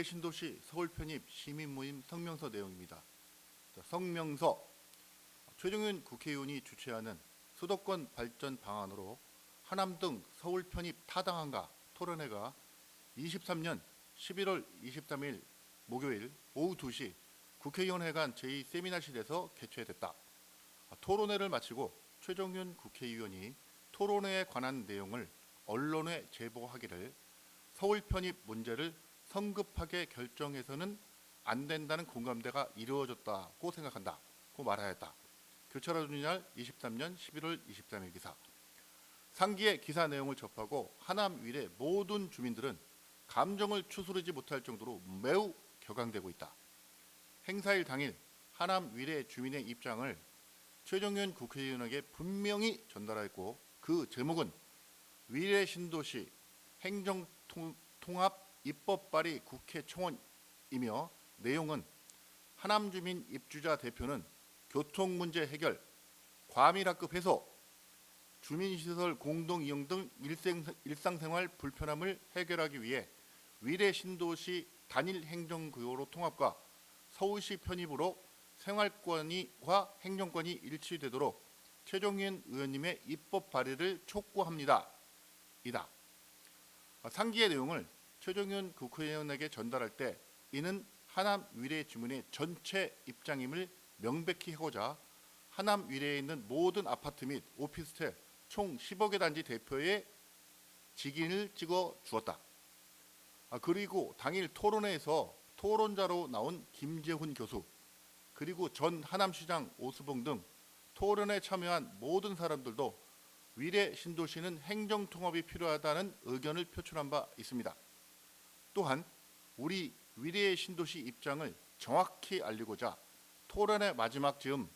위례신도시 서울 편입 시민모임 성명서 내용입니다. 성명서, 최종윤 국회의원이 주최하는 수도권 발전 방안으로 하남 등 서울 편입 타당한가 토론회가 23년 11월 23일 목요일 오후 2시 국회의원회관 제2세미나실에서 개최됐다. 토론회를 마치고 최종윤 국회의원이 토론회에 관한 내용을 언론에 제보하기를 서울 편입 문제를 성급하게 결정해서는 안 된다는 공감대가 이루어졌다고 생각한다고 말하였다. 교차로준날 23년 11월 23일 기사. 상기의 기사 내용을 접하고 하남 위례 모든 주민들은 감정을 추스르지 못할 정도로 매우 격앙되고 있다. 행사일 당일 하남 위례 주민의 입장을 최종윤 국회의원에게 분명히 전달하였고 그 제목은 위례 신도시 행정통합 입법 발의 국회 청원이며 내용은 하남 주민 입주자 대표는 교통 문제 해결, 과밀학급 해소, 주민시설 공동 이용 등 일상생활 불편함을 해결하기 위해 위례 신도시 단일 행정구역으로 통합과 서울시 편입으로 생활권과 행정권이 일치되도록 최종윤 의원님의 입법 발의를 촉구합니다. 이다. 상기의 내용을 최종윤 국회의원에게 전달할 때 이는 하남 위례 주민의 전체 입장임을 명백히 하고자 하남 위례에 있는 모든 아파트 및 오피스텔 총 10여 개 단지 대표의 직인을 찍어 주었다. 그리고 당일 토론회에서 토론자로 나온 김재훈 교수 그리고 전 하남시장 오수봉 등 토론에 참여한 모든 사람들도 위례 신도시는 행정통합이 필요하다는 의견을 표출한 바 있습니다. 또한 우리 위례 신도시 입장을 정확히 알리고자 토론의 마지막 즈음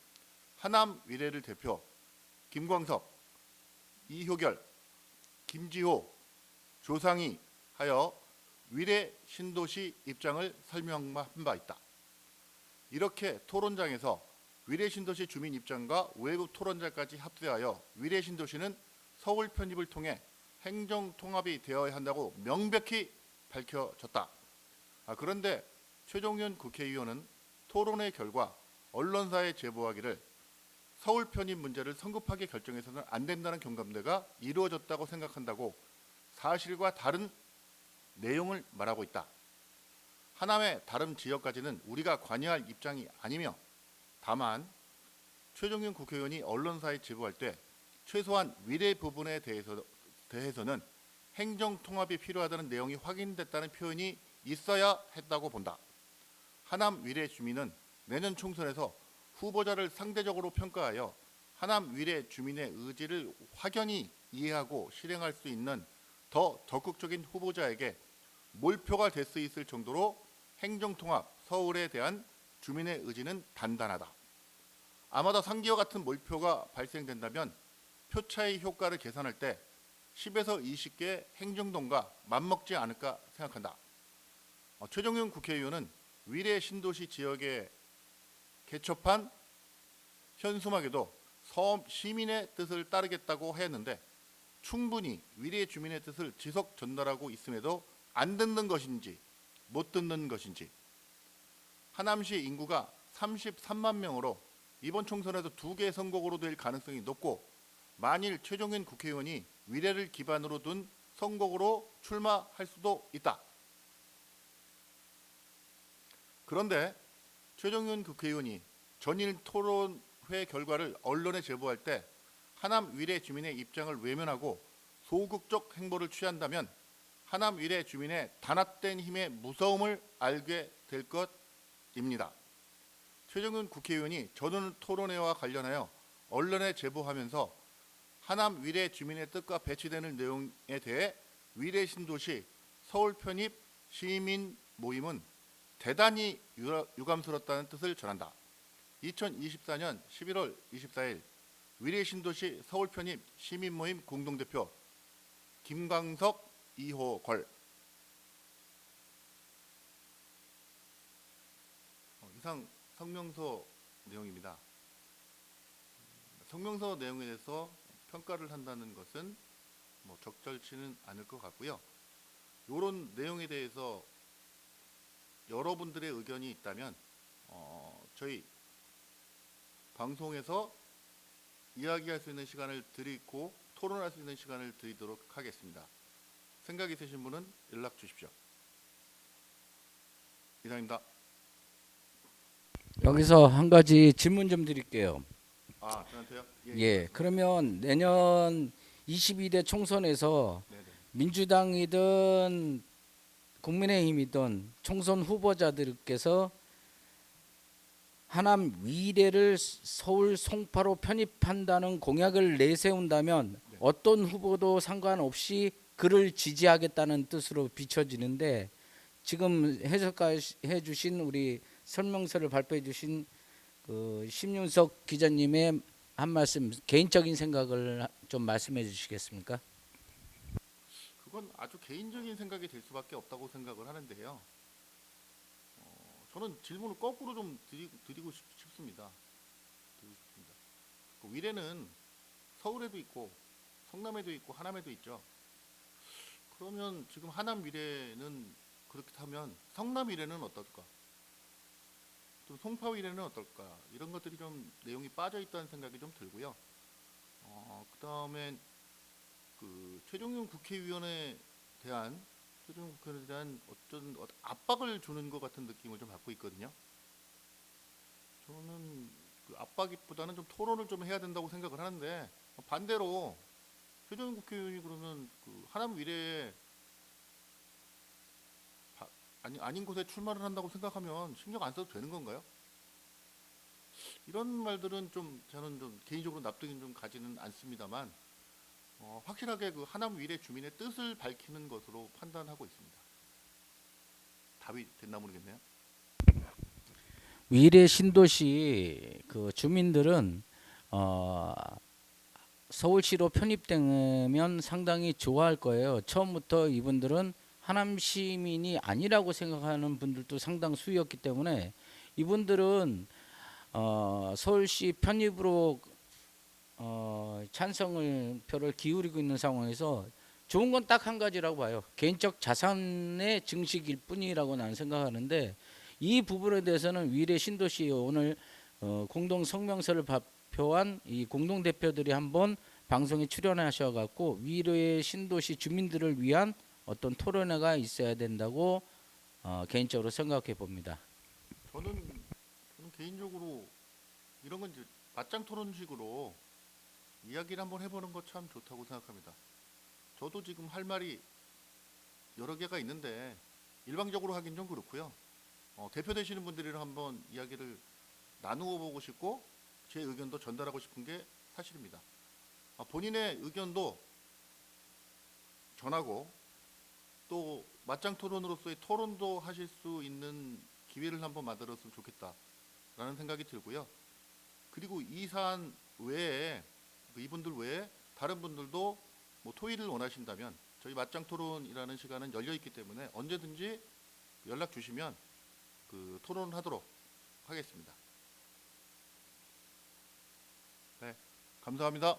하남 위례를 대표 김광석, 이효결, 김지호, 조상희 하여 위례 신도시 입장을 설명한 바 있다. 이렇게 토론장에서 위례 신도시 주민 입장과 외부 토론자까지 합세하여 위례 신도시는 서울 편입을 통해 행정 통합이 되어야 한다고 명백히 밝혀졌다. 그런데 최종윤 국회의원은 토론회 결과 언론사에 제보하기를 서울 편입 문제를 성급하게 결정해서는 안 된다는 공감대가 이루어졌다고 생각한다고 사실과 다른 내용을 말하고 있다. 하남의 다른 지역까지는 우리가 관여할 입장이 아니며 다만 최종윤 국회의원이 언론사에 제보할 때 최소한 위례 부분에 대해서는 행정통합이 필요하다는 내용이 확인됐다는 표현이 있어야 했다고 본다. 하남 위례 주민은 내년 총선에서 후보자를 상대적으로 평가하여 하남 위례 주민의 의지를 확연히 이해하고 실행할 수 있는 더 적극적인 후보자에게 몰표가 될 수 있을 정도로 행정통합 서울에 대한 주민의 의지는 단단하다. 아마도 상기와 같은 몰표가 발생된다면 표차의 효과를 계산할 때 10에서 20개 행정동과 맞먹지 않을까 생각한다. 최종윤 국회의원은 위례 신도시 지역에 개첩한 현수막에도 시민의 뜻을 따르겠다고 했는데 충분히 위례 주민의 뜻을 지속 전달하고 있음에도 안 듣는 것인지 못 듣는 것인지 하남시 인구가 33만 명으로 이번 총선에서 2개 선거구로 될 가능성이 높고 만일 최종윤 국회의원이 위례를 기반으로 둔 선거구로 출마할 수도 있다. 그런데 최종윤 국회의원이 전일 토론회 결과를 언론에 제보할 때 하남 위례 주민의 입장을 외면하고 소극적 행보를 취한다면 하남 위례 주민의 단합된 힘의 무서움을 알게 될 것입니다. 최종윤 국회의원이 전일 토론회와 관련하여 언론에 제보하면서 하남 위례 주민의 뜻과 배치되는 내용에 대해 위례 신도시 서울 편입 시민 모임은 대단히 유감스럽다는 뜻을 전한다. 2024년 11월 24일 위례 신도시 서울 편입 시민 모임 공동대표 김광석, 이호걸. 이상 성명서 내용입니다. 성명서 내용에 대해서 평가를 한다는 것은 적절치는 않을 것 같고요. 이런 내용에 대해서 여러분들의 의견이 있다면 저희 방송에서 이야기할 수 있는 시간을 드리고 토론할 수 있는 시간을 드리도록 하겠습니다. 생각 있으신 분은 연락 주십시오. 이상입니다. 여기서 한 가지 질문 좀 드릴게요. 아, 저한테요? 예, 그러면 내년 22대 총선에서 네네. 민주당이든 국민의힘이든 총선 후보자들께서 하남 위례를 서울 송파로 편입한다는 공약을 내세운다면 네. 어떤 후보도 상관없이 그를 지지하겠다는 뜻으로 비춰지는데, 지금 해석해 주신 우리 설명서를 발표해 주신 그 심윤석 기자님의 한 말씀, 개인적인 생각을 좀 말씀해 주시겠습니까? 그건 아주 개인적인 생각이 될 수밖에 없다고 생각을 하는데요. 저는 질문을 거꾸로 좀 드리고 싶습니다. 그 위례는 서울에도 있고 성남에도 있고 하남에도 있죠. 그러면 지금 하남 위례는 그렇다면 성남 위례는 어떨까? 또 송파 위례는 어떨까? 이런 것들이 좀 내용이 빠져 있다는 생각이 좀 들고요. 그다음에 그 최종윤 국회의원에 대한 어떤 압박을 주는 것 같은 느낌을 좀 받고 있거든요. 저는 그 압박보다는 좀 토론을 좀 해야 된다고 생각을 하는데, 반대로 최종윤 국회의원이 그러면 그 하남 위례에 아닌 곳에 출마를 한다고 생각하면 신경 안 써도 되는 건가요? 이런 말들은 좀 저는 좀 개인적으로 납득이 좀 가지는 않습니다만, 확실하게 그 하남 위례 주민의 뜻을 밝히는 것으로 판단하고 있습니다. 답이 됐나 모르겠네요. 위례 신도시 그 주민들은 어, 서울시로 편입되면 상당히 좋아할 거예요. 처음부터 이분들은 하남 시민이 아니라고 생각하는 분들도 상당수였기 때문에 이분들은 서울시 편입으로 찬성을 표를 기울이고 있는 상황에서 좋은 건 딱 한 가지라고 봐요. 개인적 자산의 증식일 뿐이라고 나는 생각하는데, 이 부분에 대해서는 위례 신도시 오늘 공동 성명서를 발표한 이 공동 대표들이 한번 방송에 출연하셔 갖고 위례 신도시 주민들을 위한 어떤 토론회가 있어야 된다고 개인적으로 생각해 봅니다. 저는 개인적으로 이런 건 이제 맞짱 토론식으로 이야기를 한번 해보는 거 참 좋다고 생각합니다. 저도 지금 할 말이 여러 개가 있는데 일방적으로 하긴 좀 그렇고요. 대표 되시는 분들이랑 한번 이야기를 나누어 보고 싶고 제 의견도 전달하고 싶은 게 사실입니다. 본인의 의견도 전하고 또 맞짱 토론으로서의 토론도 하실 수 있는 기회를 한번 만들었으면 좋겠다라는 생각이 들고요. 그리고 이 사안 외에 이분들 외에 다른 분들도 뭐 토의를 원하신다면 저희 맞짱 토론이라는 시간은 열려 있기 때문에 언제든지 연락 주시면 그 토론하도록 하겠습니다. 네, 감사합니다.